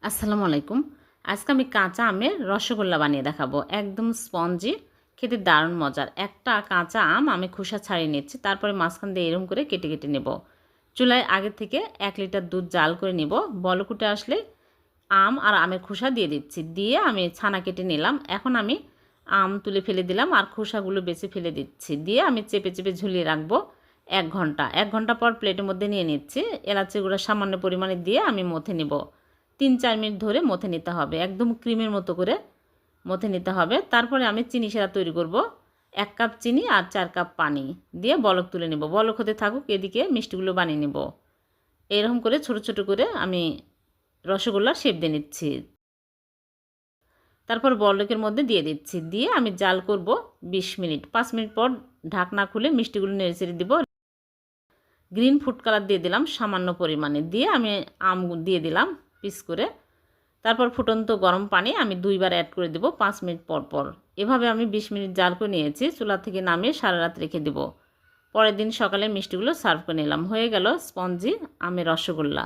আসসালামু আলাইকুম। আজকে আমি কাঁচা আমের রসগোল্লা বানিয়ে দেখাবো। একদম স্পঞ্জি, খেতে দারুণ মজার। একটা কাঁচা আম আমি খোসা ছাড়িয়ে নিচ্ছি, তারপরে মাঝখান দিয়ে এরকম করে কেটে কেটে নেব। চুলায় আগে থেকে 1 লিটার দুধ জাল করে নিব। বলক উঠে আসলে আম আর আমের খোসা দিয়ে দিচ্ছি। দিয়ে আমি ছানা কেটে নিলাম। এখন আমি আম তুলে ফেলে দিলাম আর খোসাগুলো বেছে ফেলে দিচ্ছি। দিয়ে আমি চেপে চেপে ঝুলিয়ে রাখবো 1 ঘন্টা। 1 ঘন্টা পর প্লেটের মধ্যে নিয়ে নিচ্ছি। এলাচি গুঁড়া সামান্য পরিমাণে দিয়ে আমি মথে নেব। 3-4 মিনিট ধরে মথে নিতে হবে, একদম ক্রিমের মতো করে মথে নিতে হবে। তারপরে আমি চিনি শিরা তৈরি করব। 1 কাপ চিনি আর 4 কাপ পানি দিয়ে বলক তুলে নেব। বলক হতে থাকুক, এদিকে মিষ্টিগুলো বানিয়ে নেব। এরকম করে ছোট ছোট করে আমি রসগোল্লার শেপ দিয়ে নিচ্ছি। তারপর বলকের মধ্যে দিয়ে দিচ্ছি। দিয়ে আমি জাল করব 20 মিনিট। 5 মিনিট পর ঢাকনা খুলে মিষ্টিগুলো নেড়ে চেড়ে দিব। গ্রিন ফুড কালার দিয়ে দিলাম সামান্য পরিমাণে। দিয়ে আমি আম দিয়ে দিলাম পিস করে। তারপর ফুটন্ত গরম পানি আমি 2 বার অ্যাড করে দেব 5 মিনিট পর পর। এভাবে আমি 20 মিনিট জাল করে নিয়েছি। চুলা থেকে নামিয়ে সারা রাত রেখে দেব। পরের দিন সকালে মিষ্টিগুলো সার্ভ করে নিলাম। হয়ে গেল স্পঞ্জি আমের রসগোল্লা।